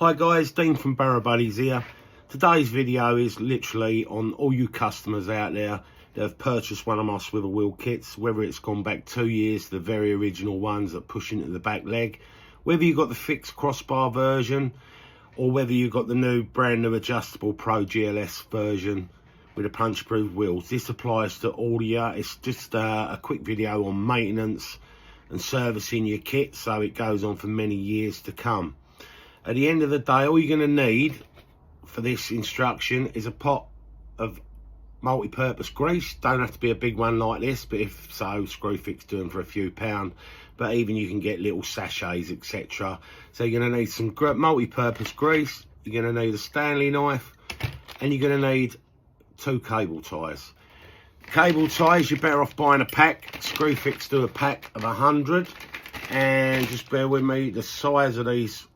Hi guys, Dean from Barrow Buddies here. Today's video is literally on all you customers out there that have purchased one of my swivel wheel kits, whether it's gone back 2 years, the very original ones that push into the back leg, whether you got the fixed crossbar version, or whether you got the new brand new adjustable Pro GLS version with the punch proof wheels. This applies to all of you. It's just a quick video on maintenance and servicing your kit so it goes on for many years to come. At the end of the day, all you're going to need for this instruction is a pot of multi-purpose grease. Don't have to be a big one like this, but if so, Screwfix do them for a few pound. But even you can get little sachets, etc. So you're going to need some multi-purpose grease. You're going to need a Stanley knife, and you're going to need 2 cable ties. Cable ties, you're better off buying a pack. Screwfix do a pack of 100, and just bear with me, the size of these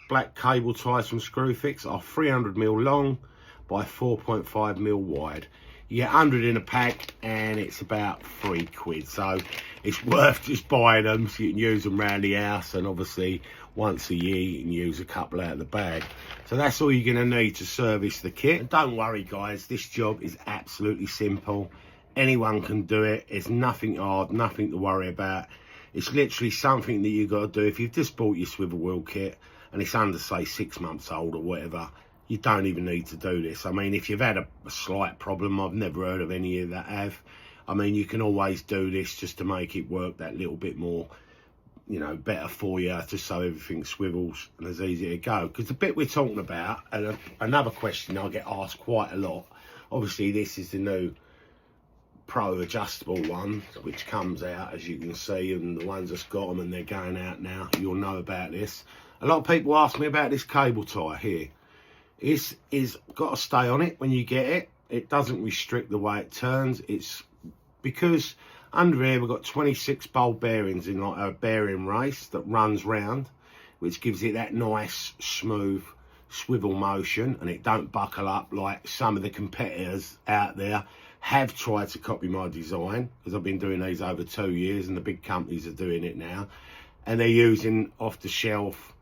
black cable ties from Screwfix are 300mm long by 4.5mm wide. You get 100 in a pack and it's about £3, so it's worth just buying them so you can use them around the house, and obviously once a year you can use a couple out of the bag. So that's all you're going to need to service the kit. And don't worry guys, this job is absolutely simple. Anyone can do it. It's nothing hard, nothing to worry about. It's literally something that you've got to do. If you've just bought your swivel wheel kit and it's under, say, 6 months old or whatever, you don't even need to do this. I mean, if you've had a slight problem, I've never heard of any of that have. I mean, you can always do this just to make it work that little bit more, you know, better for you, just so everything swivels and is easy to go. Because the bit we're talking about, and another question I get asked quite a lot, obviously this is the new Pro adjustable one, which comes out, as you can see, and the ones that's got them and they're going out now, you'll know about this. A lot of people ask me about this cable tie here. This is got to stay on it when you get it. It doesn't restrict the way it turns. It's because under here we've got 26 ball bearings in like a bearing race that runs round, which gives it that nice smooth swivel motion, and it don't buckle up like some of the competitors out there have tried to copy my design, because I've been doing these over 2 years and the big companies are doing it now, and they're using off the shelf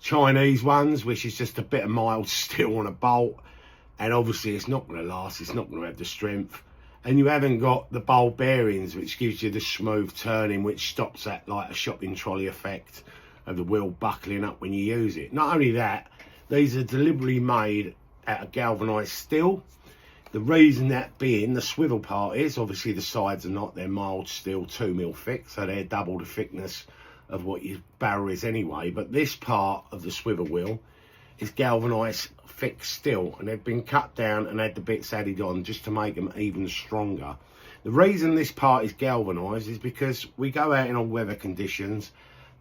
Chinese ones, which is just a bit of mild steel on a bolt, and obviously it's not going to last, it's not going to have the strength, and you haven't got the ball bearings which gives you the smooth turning, which stops that like a shopping trolley effect of the wheel buckling up when you use it. Not only that, these are deliberately made out of galvanized steel. The reason that being, the swivel part is, obviously the sides are not, they're mild steel 2mm thick, so they're double the thickness of what your barrel is anyway. But this part of the swivel wheel is galvanized thick steel, and they've been cut down and had the bits added on just to make them even stronger. The reason this part is galvanized is because we go out in all weather conditions,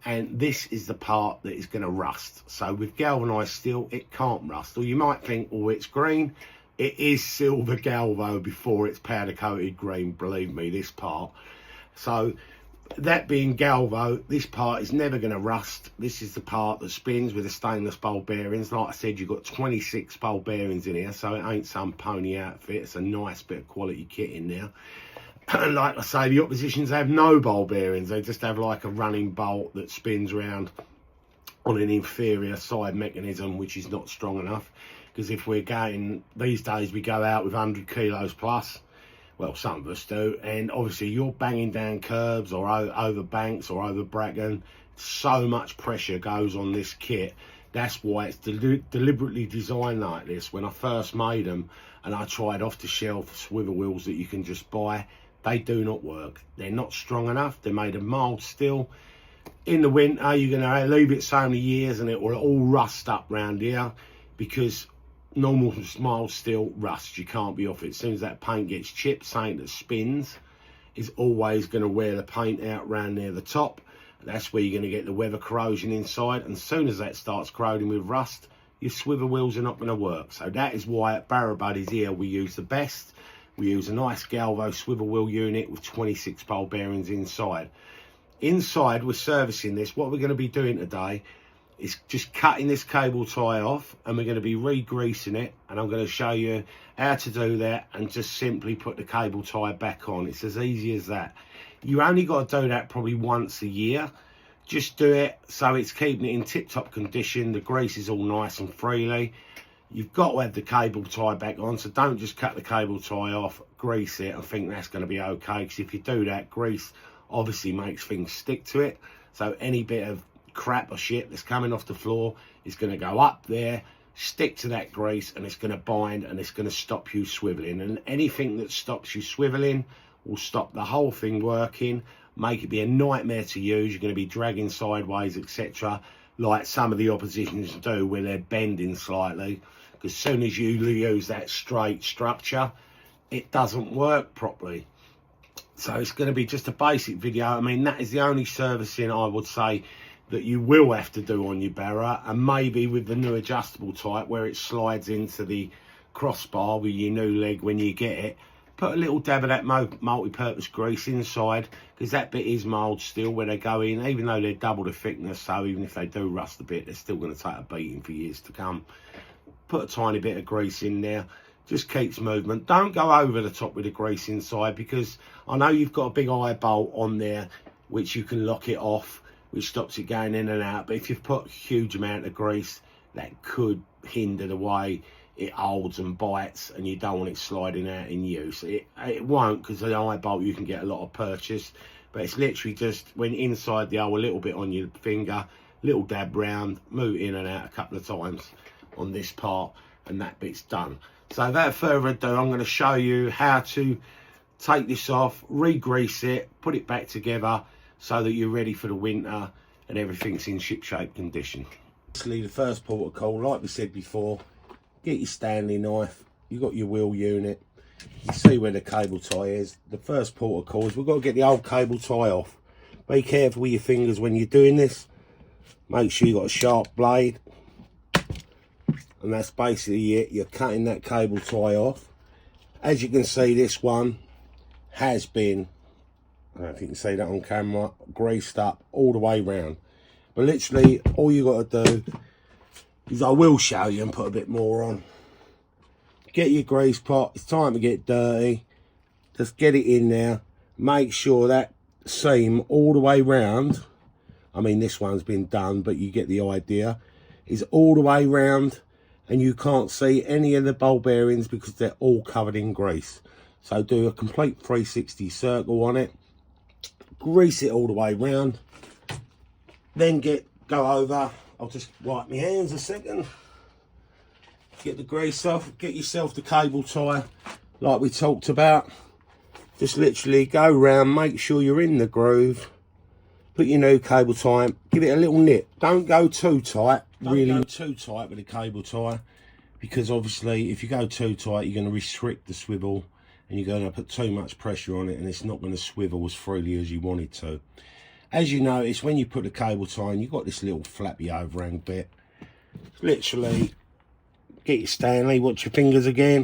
and this is the part that is going to rust. So with galvanized steel, it can't rust. Or you might think, oh, it's green. It is silver galvo before it's powder coated green, believe me, this part. So that being galvo, this part is never going to rust. This is the part that spins with the stainless ball bearings. Like I said, you've got 26 ball bearings in here, so it ain't some pony outfit. It's a nice bit of quality kit in there. And like I say, the oppositions have no ball bearings. They just have like a running bolt that spins around on an inferior side mechanism, which is not strong enough. Because if we're going, these days we go out with 100 kilos plus, well, some of us do, and obviously you're banging down curbs or over banks or over bracken. So much pressure goes on this kit. That's why it's deliberately designed like this. When I first made them and I tried off the shelf swivel wheels that you can just buy, they do not work. They're not strong enough. They're made of mild steel. In the winter, you're going to leave it so many years and it will all rust up round here, because normal mild steel rust, you can't be off it. As soon as that paint gets chipped, something that spins is always going to wear the paint out round near the top. That's where you're going to get the weather corrosion inside, and as soon as that starts corroding with rust, your swivel wheels are not going to work. So that is why at Barrow Buddies here we use the best. We use a nice galvo swivel wheel unit with 26 ball bearings inside. Inside, we're servicing this. What we're going to be doing today is just cutting this cable tie off, and we're going to be re-greasing it, and I'm going to show you how to do that and just simply put the cable tie back on. It's as easy as that. You only got to do that probably once a year, Just do it so it's keeping it in tip-top condition. The grease is all nice and freely. You've got to have the cable tie back on, so don't just cut the cable tie off, grease it and think that's going to be okay, because if you do that, grease obviously makes things stick to it. So any bit of crap or shit that's coming off the floor is going to go up there, stick to that grease, and it's going to bind and it's going to stop you swiveling. And anything that stops you swiveling will stop the whole thing working, make it be a nightmare to use. You're going to be dragging sideways, etc., like some of the oppositions do where they're bending slightly, because as soon as you use that straight structure, it doesn't work properly. So it's going to be just a basic video. I mean, that is the only servicing I would say that you will have to do on your barra, and maybe with the new adjustable type where it slides into the crossbar with your new leg when you get it, put a little dab of that multi-purpose grease inside, because that bit is mould still where they go in, even though they're double the thickness, so even if they do rust a bit, they're still going to take a beating for years to come. Put a tiny bit of grease in there, just keeps movement. Don't go over the top with the grease inside, because I know you've got a big eye bolt on there which you can lock it off, which stops it going in and out, but if you've put a huge amount of grease, that could hinder the way it holds and bites, and you don't want it sliding out in use. It won't, because the eye bolt you can get a lot of purchase, but it's literally just when inside the hole, a little bit on your finger, little dab round, move in and out a couple of times on this part, and that bit's done. So without further ado, I'm going to show you how to take this off, re-grease it, put it back together so that you're ready for the winter and everything's in ship-shape condition. Basically, the first port of call, like we said before, get your Stanley knife, you've got your wheel unit, you see where the cable tie is. The first port of call is we've got to get the old cable tie off. Be careful with your fingers when you're doing this. Make sure you've got a sharp blade. And that's basically it. You're cutting that cable tie off. As you can see, this one has been, I don't know if you can see that on camera, greased up all the way round. But literally, all you got to do is, I will show you and put a bit more on. Get your grease pot. It's time to get dirty. Just get it in there. Make sure that seam all the way round, I mean this one's been done, but you get the idea, is all the way round, and you can't see any of the ball bearings because they're all covered in grease. So do a complete 360 circle on it, grease it all the way round, then go over. I'll just wipe my hands a second, get the grease off, get yourself the cable tie like we talked about. Just literally go round, make sure you're in the groove, put your new cable tie, give it a little nip. Don't go too tight, really. Don't go too tight with the cable tie, because obviously if you go too tight, you're going to restrict the swivel and you're going to put too much pressure on it, and it's not going to swivel as freely as you want it to. As you notice, when you put the cable tie in, you've got this little flappy overhang bit. Literally, get your Stanley, watch your fingers again,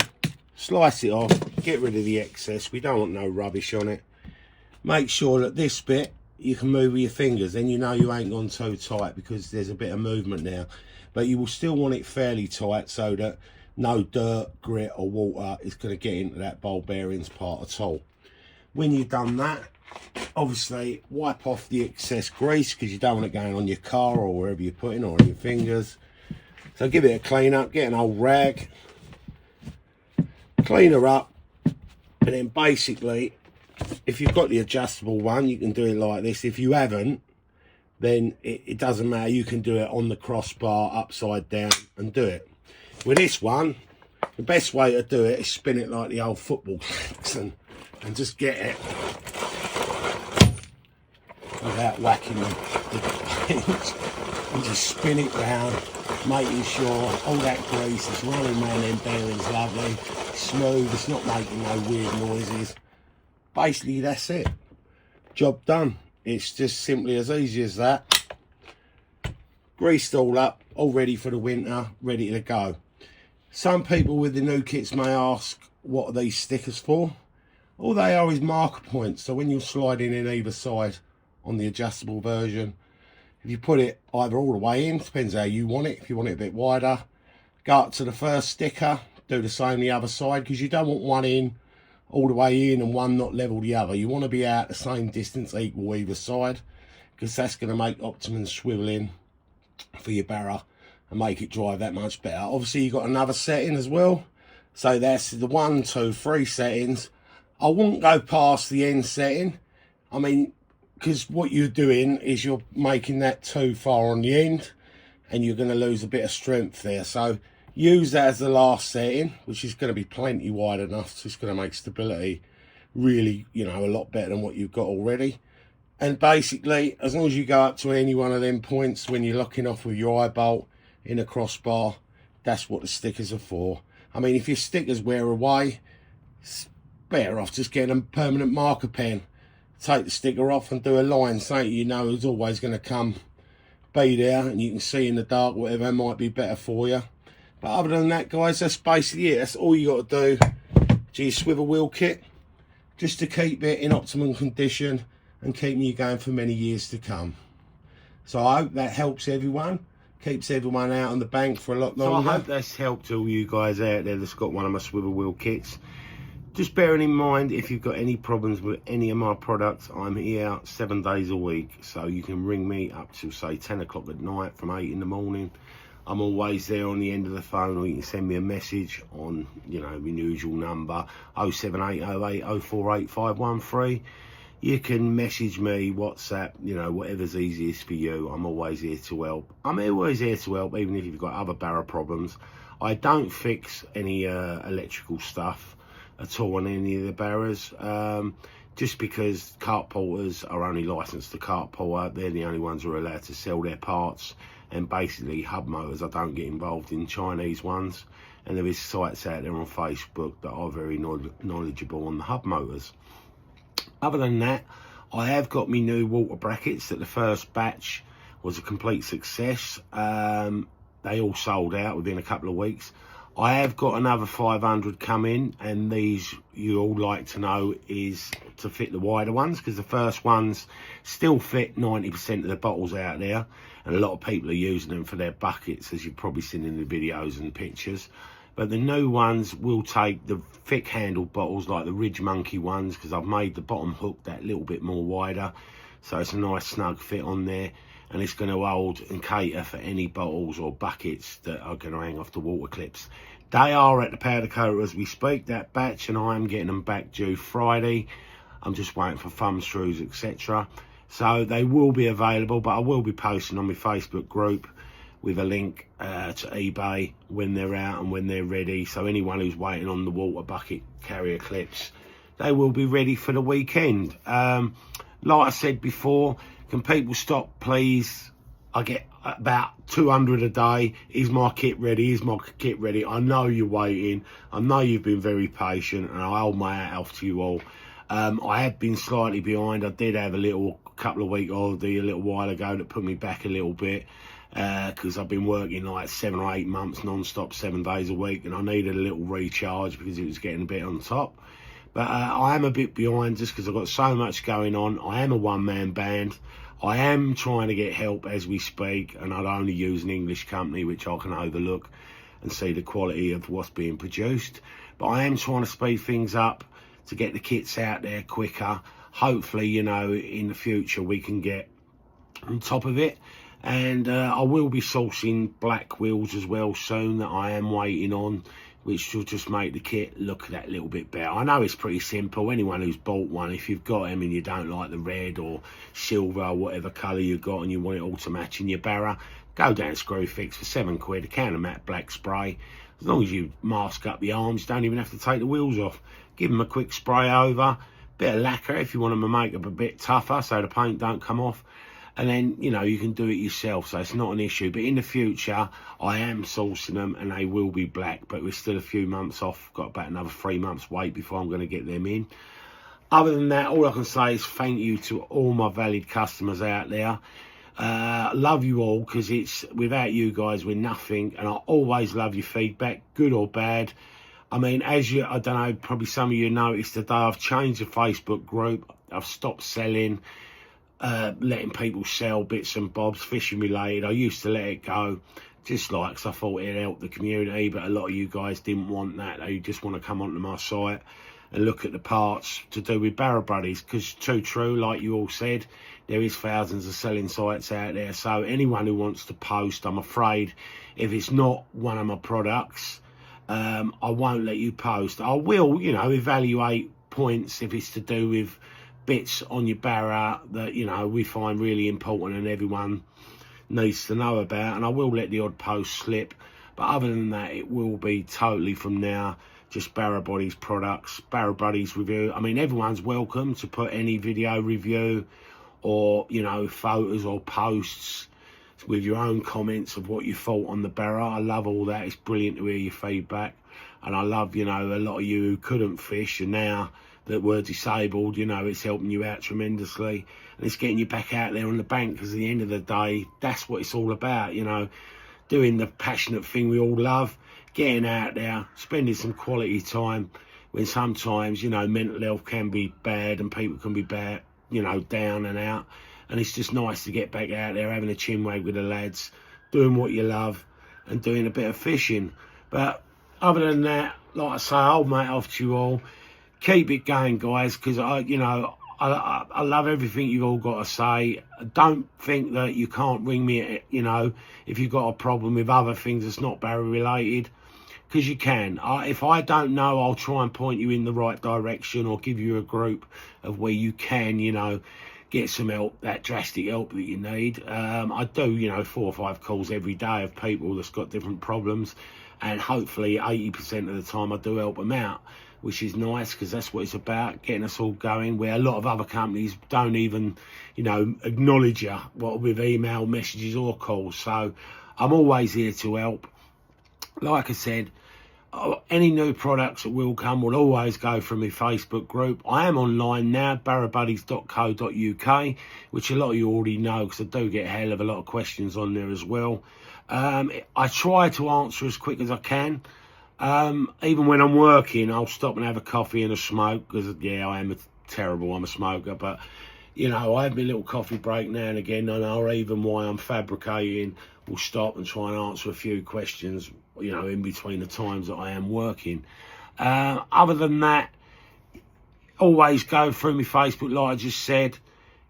slice it off, get rid of the excess. We don't want no rubbish on it. Make sure that this bit you can move with your fingers, then you know you ain't gone too tight, because there's a bit of movement now. But you will still want it fairly tight so that no dirt, grit or water is going to get into that ball bearings part at all. When you've done that, obviously wipe off the excess grease, because you don't want it going on your car or wherever you're putting, or on your fingers. So give it a clean up, get an old rag, clean her up, and then basically, if you've got the adjustable one, you can do it like this. If you haven't, then it doesn't matter, you can do it on the crossbar upside down and do it. With this one, the best way to do it is spin it like the old football clicks and just get it without whacking the bench. And just spin it round, making sure all that grease is running around them bearings lovely, smooth, it's not making no weird noises. Basically, that's it. Job done. It's just simply as easy as that. Greased all up, all ready for the winter, ready to go. Some people with the new kits may ask, what are these stickers for? All they are is marker points. So when you're sliding in either side on the adjustable version, if you put it either all the way in, depends how you want it. If you want it a bit wider, go up to the first sticker, do the same the other side, because you don't want one in all the way in and one not level the other. You want to be out the same distance, equal either side. because that's going to make Optimum swivel in for your barra and make it drive that much better. Obviously you've got another setting as well, so that's the 1, 2, 3 settings. I wouldn't go past the end setting, I mean, because what you're doing is you're making that too far on the end and you're going to lose a bit of strength there. So use that as the last setting, which is going to be plenty wide enough, so it's going to make stability really, you know, a lot better than what you've got already. And basically, as long as you go up to any one of them points when you're locking off with your eye bolt in a crossbar, that's what the stickers are for. I mean, if your stickers wear away, it's better off just getting a permanent marker pen. Take the sticker off and do a line, so you know it's always going to be there, and you can see in the dark whatever might be better for you. But other than that, guys, that's basically it. That's all you got to do to your swivel wheel kit, just to keep it in optimum condition and keeping you going for many years to come. So I hope that helps everyone, keeps everyone out on the bank for a lot longer. So I hope that's helped all you guys out there that's got one of my swivel wheel kits. Just bearing in mind, if you've got any problems with any of my products, I'm here 7 days a week. So you can ring me up to, say, 10 o'clock at night from 8 in the morning. I'm always there on the end of the phone, or you can send me a message on, you know, my usual number, 07808 048 513. You can message me, WhatsApp, you know, whatever's easiest for you. I'm always here to help. I'm always here to help, even if you've got other barra problems. I don't fix any electrical stuff at all on any of the barras, just because cart porters are only licensed to cart porter. They're the only ones who are allowed to sell their parts. And basically hub motors, I don't get involved in Chinese ones. And there is sites out there on Facebook that are very knowledgeable on the hub motors. Other than that, I have got me new water brackets that the first batch was a complete success. They all sold out within a couple of weeks. I have got another 500 coming, and these you all like to know is to fit the wider ones, because the first ones still fit 90% of the bottles out there, and a lot of people are using them for their buckets, as you've probably seen in the videos and pictures. But the new ones will take the thick handled bottles like the Ridge Monkey ones, because I've made the bottom hook that little bit more wider, so it's a nice snug fit on there, and it's going to hold and cater for any bottles or buckets that are going to hang off the water clips. They are at the powder coater as we speak, that batch, and I am getting them back due Friday. I'm just waiting for thumb screws, etc. So they will be available, but I will be posting on my Facebook group with a link to eBay when they're out and when they're ready. So anyone who's waiting on the water bucket carrier clips, they will be ready for the weekend. Like I said before, can people stop, please? I get about 200 a day. Is my kit ready? Is my kit ready? I know you're waiting. I know you've been very patient, and I hold my hat off to you all. I have been slightly behind. I did have a couple of week holiday a little while ago that put me back a little bit, because I've been working like 7 or 8 months non-stop, 7 days a week, and I needed a little recharge because it was getting a bit on top. But I am a bit behind just because I've got so much going on. I am a one-man band. I am trying to get help as we speak, and I'd only use an English company, which I can overlook and see the quality of what's being produced. But I am trying to speed things up to get the kits out there quicker. Hopefully, you know, in the future we can get on top of it. And I will be sourcing black wheels as well soon that I am waiting on, which will just make the kit look that little bit better. I know it's pretty simple. Anyone who's bought one, if you've got them and you don't like the red or silver or whatever colour you've got and you want it all to match in your barra, go down Screwfix for £7, a can of matte black spray. As long as you mask up the arms, you don't even have to take the wheels off. Give them a quick spray over, bit of lacquer if you want them to make them a bit tougher so the paint don't come off. And then, you know, you can do it yourself, so it's not an issue. But in the future, I am sourcing them, and they will be black. But we're still a few months off. Got about another 3 months wait before I'm going to get them in. Other than that, all I can say is thank you to all my valued customers out there. Love you all, because it's without you guys, we're nothing. And I always love your feedback, good or bad. I mean, as you, I don't know, probably some of you noticed today, I've changed the Facebook group. I've stopped selling. Letting people sell bits and bobs, fishing related. I used to let it go, just like, because I thought it helped the community, but a lot of you guys didn't want that. They just want to come onto my site and look at the parts to do with Barra Buddies, because too true, like you all said, there is thousands of selling sites out there. So anyone who wants to post, I'm afraid, if it's not one of my products, I won't let you post. I will, you know, evaluate points if it's to do with bits on your Barra that, you know, we find really important and everyone needs to know about, and I will let the odd post slip. But other than that, it will be totally from now just Barra Buddies products, Barra Buddies review. I mean, everyone's welcome to put any video review or, you know, photos or posts with your own comments of what you thought on the Barra. I love all that. It's brilliant to hear your feedback. And I love, you know, a lot of you who couldn't fish, and now that were disabled, you know, it's helping you out tremendously. And it's getting you back out there on the bank, because at the end of the day, that's what it's all about, you know, doing the passionate thing we all love, getting out there, spending some quality time, when sometimes, you know, mental health can be bad and people can be bad, you know, down and out. And it's just nice to get back out there, having a chin wag with the lads, doing what you love and doing a bit of fishing. But other than that, like I say, I'll mate off to you all. Keep it going, guys, because I love everything you've all got to say. Don't think that you can't ring me, you know, if you've got a problem with other things that's not Barra related, because you can. If I don't know, I'll try and point you in the right direction, or give you a group of where you can, you know, get some help, that drastic help that you need. I do, you know, 4 or 5 calls every day of people that's got different problems, and hopefully 80% of the time I do help them out, which is nice, because that's what it's about, getting us all going, where a lot of other companies don't even, you know, acknowledge you with email messages or calls. So I'm always here to help. Like I said, any new products that will come will always go from my Facebook group. I am online now, barrabuddies.co.uk, which a lot of you already know, because I do get a hell of a lot of questions on there as well. I try to answer as quick as I can. Even when I'm working, I'll stop and have a coffee and a smoke, because, yeah, I'm a smoker. But, you know, I have my little coffee break now and again, and or even while I'm fabricating, we'll stop and try and answer a few questions, you know, in between the times that I am working. Other than that, always go through my Facebook, like I just said.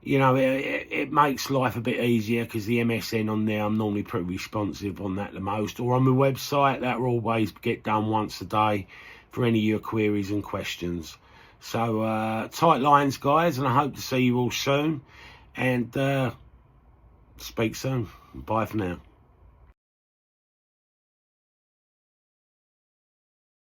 You know, it makes life a bit easier, because the MSN on there, I'm normally pretty responsive on that the most. Or on my website, that will always get done once a day for any of your queries and questions. So, tight lines, guys, and I hope to see you all soon. And speak soon. Bye for now.